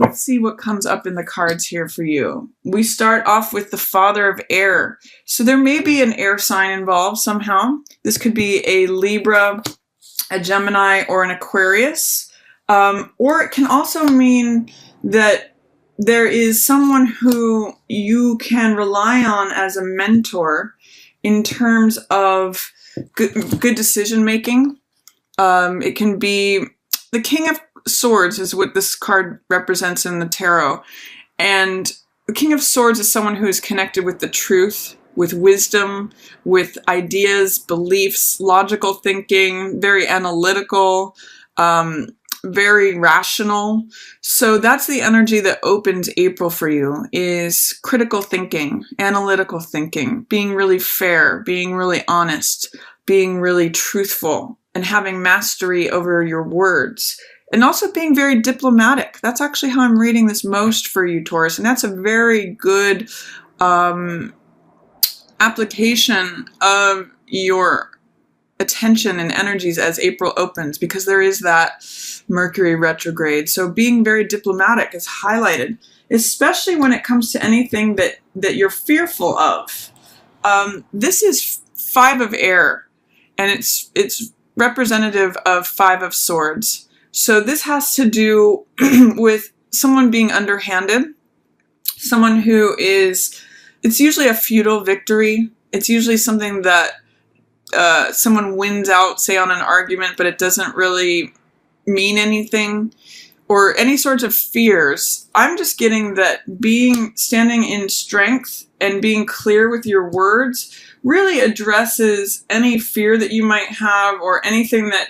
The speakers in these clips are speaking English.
Let's see what comes up in the cards here for you. We start off with the Father of Air. So there may be an air sign involved somehow. This could be a Libra, a Gemini, or an Aquarius. Or it can also mean that there is someone who you can rely on as a mentor in terms of good decision making. It can be the King of Swords is what this card represents in the tarot. And the King of Swords is someone who is connected with the truth, with wisdom, with ideas, beliefs, logical thinking, very analytical, very rational. So that's the energy that opens April for you, is critical thinking, analytical thinking, being really fair, being really honest, being really truthful, and having mastery over your words. And also being very diplomatic. That's actually how I'm reading this most for you, Taurus. And that's a very good application of your attention and energies as April opens, because there is that Mercury retrograde. So being very diplomatic is highlighted, especially when it comes to anything that you're fearful of. This is Five of Air, and it's representative of Five of Swords. So this has to do with someone being underhanded, someone who is, it's usually a futile victory. It's usually something that someone wins out, say on an argument, but it doesn't really mean anything, or any sorts of fears. I'm just getting that standing in strength and being clear with your words really addresses any fear that you might have, or anything that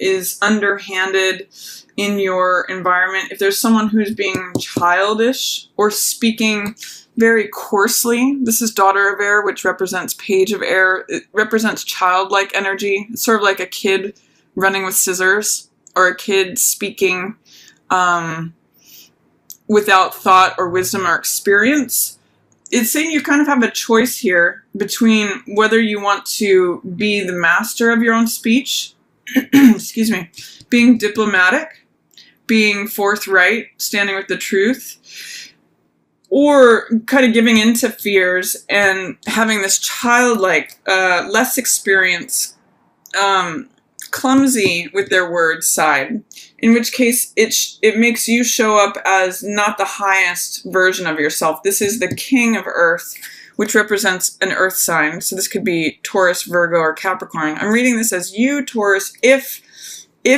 is underhanded in your environment. If there's someone who's being childish or speaking very coarsely, this is Daughter of Air, which represents Page of Air. It represents childlike energy. It's sort of like a kid running with scissors, or a kid speaking without thought or wisdom or experience. It's saying you kind of have a choice here between whether you want to be the master of your own speech, excuse me, being diplomatic, being forthright, standing with the truth, or kind of giving into fears and having this childlike, less experience, clumsy with their words side, in which case it makes you show up as not the highest version of yourself. This is the King of Earth, which represents an earth sign. So this could be Taurus, Virgo, or Capricorn. I'm reading this as you, Taurus, if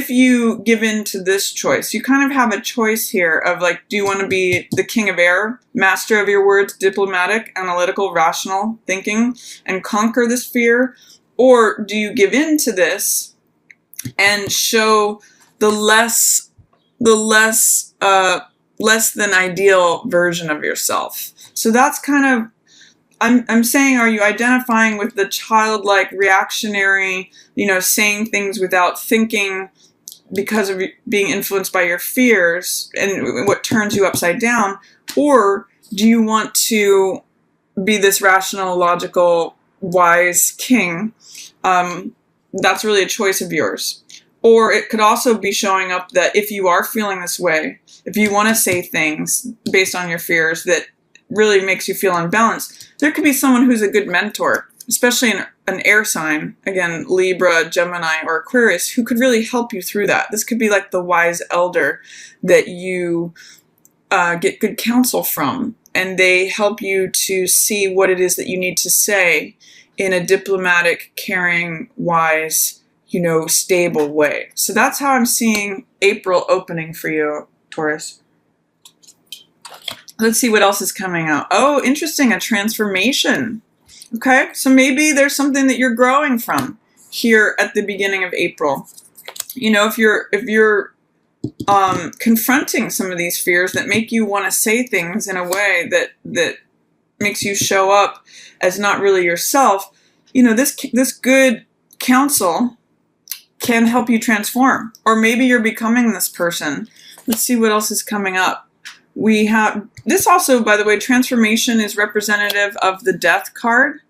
you give in to this choice. You kind of have a choice here of like, do you want to be the King of Air, master of your words, diplomatic, analytical, rational thinking, and conquer this fear? Or do you give in to this and show the less than ideal version of yourself? So that's kind of, I'm saying, are you identifying with the childlike, reactionary, saying things without thinking because of being influenced by your fears and what turns you upside down? Or do you want to be this rational, logical, wise king? That's really a choice of yours. Or it could also be showing up that if you are feeling this way, if you want to say things based on your fears that really makes you feel unbalanced, there could be someone who's a good mentor, especially an air sign, again, Libra, Gemini, or Aquarius, who could really help you through that. This could be like the wise elder that you get good counsel from, and they help you to see what it is that you need to say in a diplomatic, caring, wise, stable way. So that's how I'm seeing April opening for you, Taurus. Let's see what else is coming out. Oh, interesting, a transformation. Okay, so maybe there's something that you're growing from here at the beginning of April. If you're confronting some of these fears that make you want to say things in a way that makes you show up as not really yourself, this good counsel can help you transform. Or maybe you're becoming this person. Let's see what else is coming up. We have this also, by the way, transformation is representative of the Death card,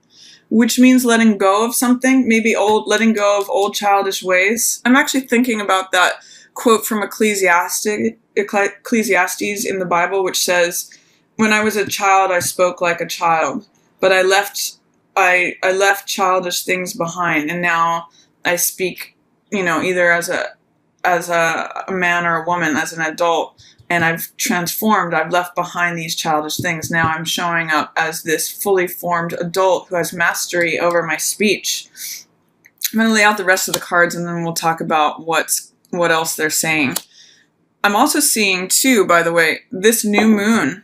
which means letting go of something, maybe letting go of old childish ways. I'm actually thinking about that quote from Ecclesiastes Ecclesiastes in the Bible, which says, when I was a child, I spoke like a child, but I left childish things behind, and now I speak, either as a man or a woman, as an adult, and I've transformed. I've left behind these childish things. Now I'm showing up as this fully formed adult who has mastery over my speech. I'm going to lay out the rest of the cards, and then we'll talk about what else they're saying. I'm also seeing, too, by the way, this new moon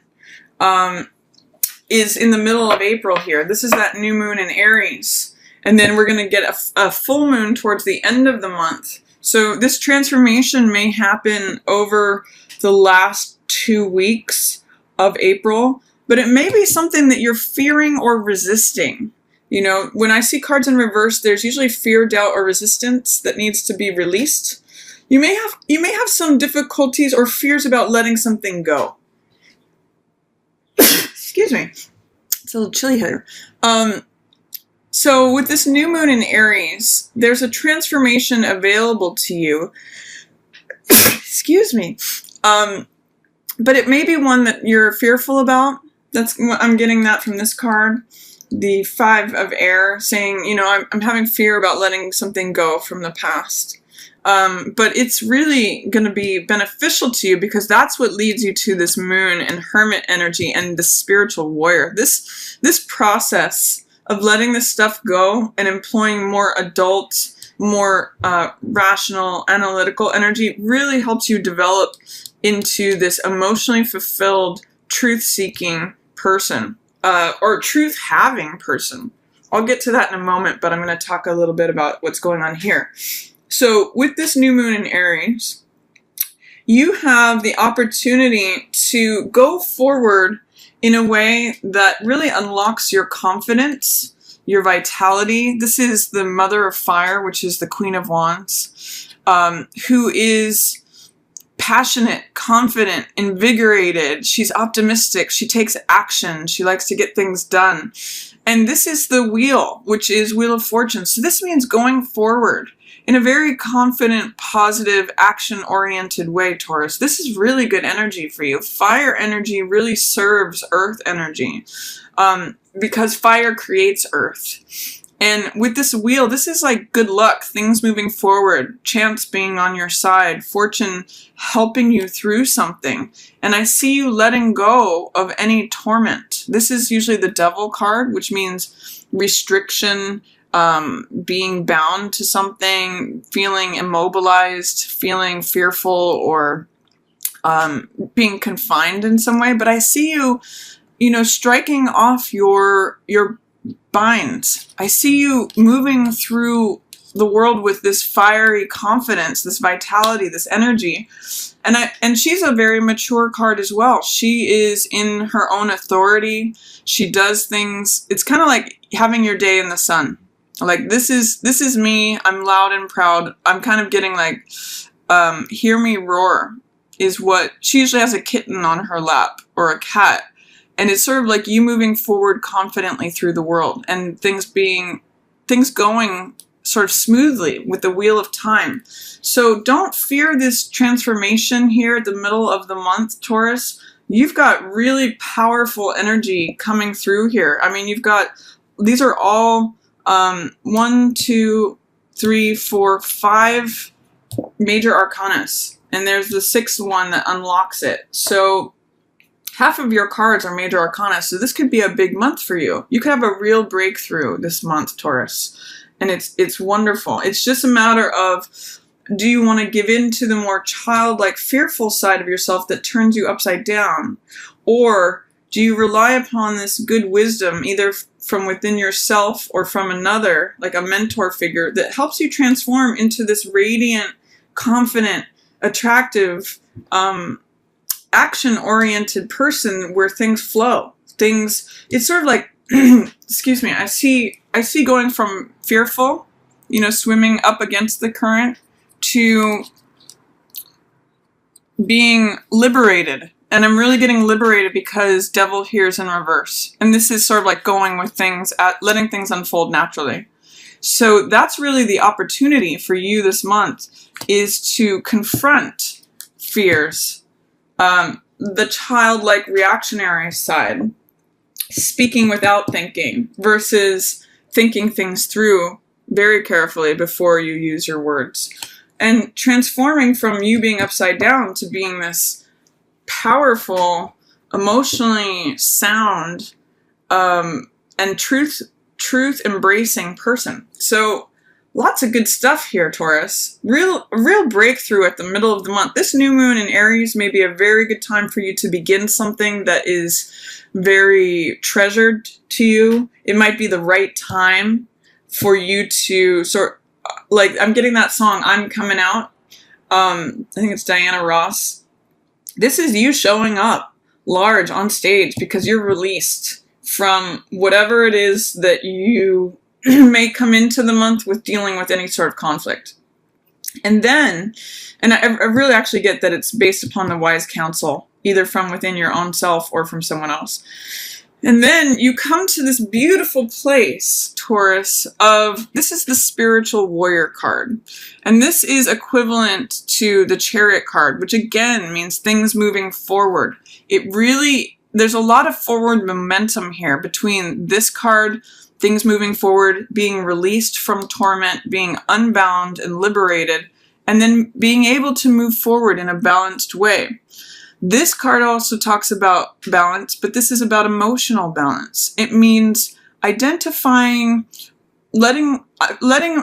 is in the middle of April here. This is that new moon in Aries. And then we're going to get a full moon towards the end of the month. So this transformation may happen over the last 2 weeks of April, but it may be something that you're fearing or resisting. When I see cards in reverse, there's usually fear, doubt, or resistance that needs to be released. You may have some difficulties or fears about letting something go. Excuse me. It's a little chilly here. So with this new moon in Aries, there's a transformation available to you. Excuse me. But it may be one that you're fearful about. I'm getting that from this card. The 5 of air saying, I'm having fear about letting something go from the past. But it's really going to be beneficial to you, because that's what leads you to this moon and hermit energy and the spiritual warrior. This process of letting this stuff go and employing more adult, more rational, analytical energy really helps you develop into this emotionally fulfilled, truth-seeking person, or truth-having person. I'll get to that in a moment, but I'm going to talk a little bit about what's going on here. So with this new moon in Aries, you have the opportunity to go forward in a way that really unlocks your confidence, your vitality. This is the Mother of Fire, which is the Queen of Wands, who is passionate, confident, invigorated. She's optimistic. She takes action. She likes to get things done. And this is the wheel, which is Wheel of Fortune. So this means going forward in a very confident, positive, action-oriented way, Taurus. This is really good energy for you. Fire energy really serves earth energy, because fire creates earth. And with this wheel, this is like good luck, things moving forward, chance being on your side, fortune helping you through something. And I see you letting go of any torment. This is usually the Devil card, which means restriction, being bound to something, feeling immobilized, feeling fearful, or being confined in some way. But I see you, striking off your binds. I see you moving through the world with this fiery confidence, this vitality, this energy. And she's a very mature card as well. She is in her own authority. She does things. It's kind of like having your day in the sun. Like, this is me. I'm loud and proud. I'm kind of getting like, hear me roar is what she usually has, a kitten on her lap or a cat. And it's sort of like you moving forward confidently through the world and things going sort of smoothly with the wheel of time. So don't fear this transformation here at the middle of the month, Taurus. You've got really powerful energy coming through here. I mean, these are all 1, 2, 3, 4, 5 major arcanas. And there's the 6th one that unlocks it. So half of your cards are major arcana, so this could be a big month for you. You could have a real breakthrough this month, Taurus. And it's wonderful. It's just a matter of, do you want to give in to the more childlike, fearful side of yourself that turns you upside down? Or do you rely upon this good wisdom, either from within yourself or from another, like a mentor figure, that helps you transform into this radiant, confident, attractive, action-oriented person where things flow. It's sort of like, excuse me, I see going from fearful, swimming up against the current, to being liberated. And I'm really getting liberated because Devil here is in reverse. And this is sort of like going with things, letting things unfold naturally. So that's really the opportunity for you this month, is to confront fears, The childlike reactionary side, speaking without thinking versus thinking things through very carefully before you use your words. And transforming from you being upside down to being this powerful, emotionally sound, and truth embracing person. So lots of good stuff here, Taurus. Real breakthrough at the middle of the month. This new moon in Aries may be a very good time for you to begin something that is very treasured to you. It might be the right time for you to like, I'm getting that song, I'm Coming Out. I think it's Diana Ross. This is you showing up large on stage because you're released from whatever it is that you may come into the month with dealing with any sort of conflict. And then, and I really actually get that it's based upon the wise counsel, either from within your own self or from someone else. And then you come to this beautiful place, Taurus, of, this is the spiritual warrior card. And this is equivalent to the chariot card, which again means things moving forward. There's a lot of forward momentum here between this card, things moving forward, being released from torment, being unbound and liberated, and then being able to move forward in a balanced way. This card also talks about balance, but this is about emotional balance. It means identifying, letting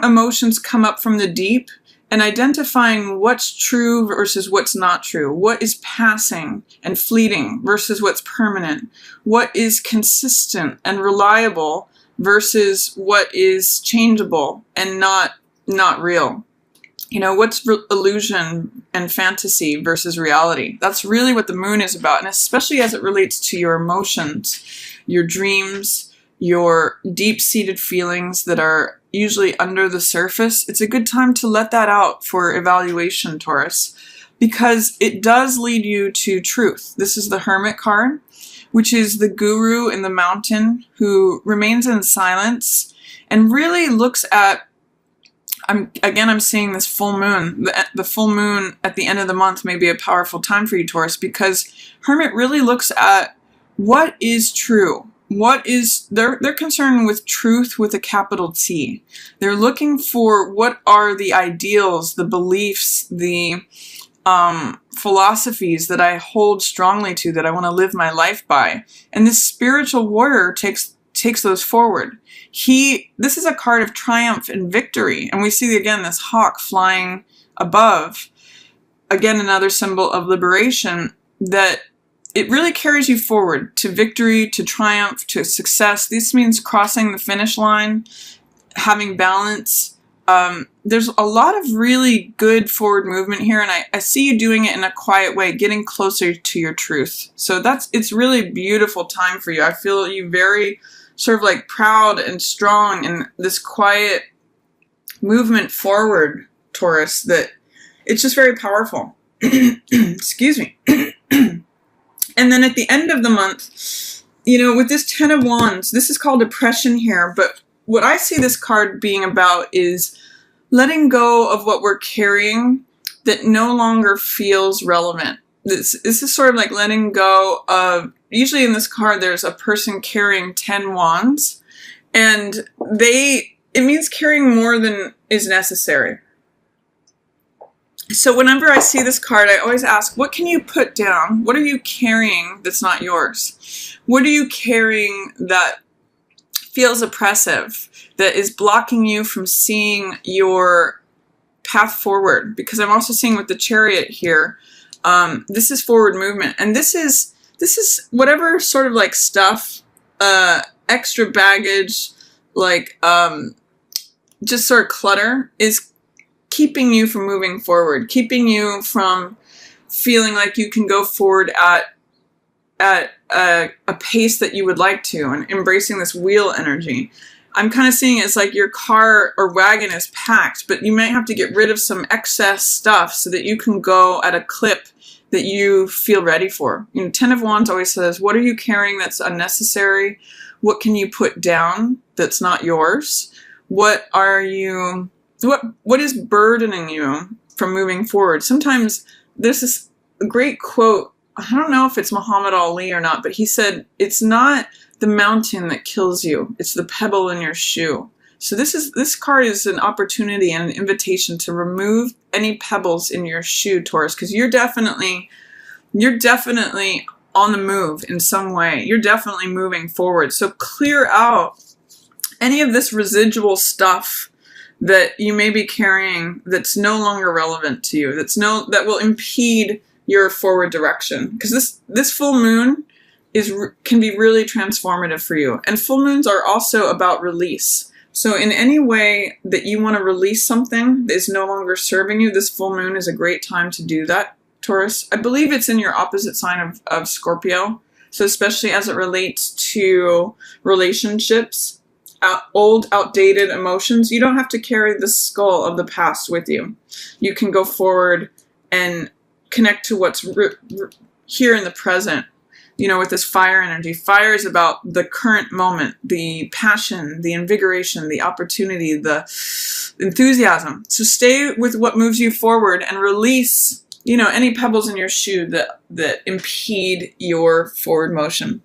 emotions come up from the deep and identifying what's true versus what's not true. What is passing and fleeting versus what's permanent. What is consistent and reliable versus what is changeable and not real. You know, what's illusion and fantasy versus reality. That's really what the moon is about, and especially as it relates to your emotions, your dreams, your deep-seated feelings that are usually under the surface. It's a good time to let that out for evaluation, Taurus, because it does lead you to truth. This is the Hermit card, which is the guru in the mountain who remains in silence and really looks at, I'm seeing this full moon. The full moon at the end of the month may be a powerful time for you, Taurus, because Hermit really looks at what is true. They're concerned with truth with a capital T. They're looking for what are the ideals, the beliefs, the philosophies that I hold strongly to, that I want to live my life by. And this spiritual warrior takes those forward. This is a card of triumph and victory. And we see again this hawk flying above. Again, another symbol of liberation, that it really carries you forward to victory, to triumph, to success. This means crossing the finish line, having balance. There's a lot of really good forward movement here, and I see you doing it in a quiet way, getting closer to your truth. So it's really a beautiful time for you. I feel you very sort of like proud and strong in this quiet movement forward, Taurus, that it's just very powerful. Excuse me. And then at the end of the month, you know, with this Ten of Wands, this is called depression here, but what I see this card being about is letting go of what we're carrying that no longer feels relevant. This is sort of like letting go of, usually in this card there's a person carrying 10 wands, and it means carrying more than is necessary. So whenever I see this card, I always ask, what can you put down? What are you carrying that's not yours? What are you carrying that feels oppressive, that is blocking you from seeing your path forward? Because I'm also seeing with the Chariot here, this is forward movement, and this is whatever sort of like stuff, extra baggage, like just sort of clutter is keeping you from moving forward, keeping you from feeling like you can go forward at a pace that you would like to, and embracing this wheel energy. I'm kind of seeing it as like your car or wagon is packed, but you might have to get rid of some excess stuff so that you can go at a clip that you feel ready for. You know, Ten of Wands always says, what are you carrying that's unnecessary? What can you put down that's not yours? What is burdening you from moving forward? Sometimes there's this great quote I don't know if it's Muhammad Ali or not, but he said, it's not the mountain that kills you, it's the pebble in your shoe. So this card is an opportunity and an invitation to remove any pebbles in your shoe, Taurus, because you're definitely on the move in some way. You're definitely moving forward. So clear out any of this residual stuff that you may be carrying that's no longer relevant to you, that will impede your forward direction. Because this full moon can be really transformative for you. And full moons are also about release. So in any way that you want to release something that is no longer serving you, this full moon is a great time to do that, Taurus. I believe it's in your opposite sign of Scorpio. So especially as it relates to relationships, old, outdated emotions, you don't have to carry the skull of the past with you. You can go forward and connect to what's here in the present. You know, with this fire energy. Fire is about the current moment, the passion, the invigoration, the opportunity, the enthusiasm. So stay with what moves you forward and release, any pebbles in your shoe that impede your forward motion.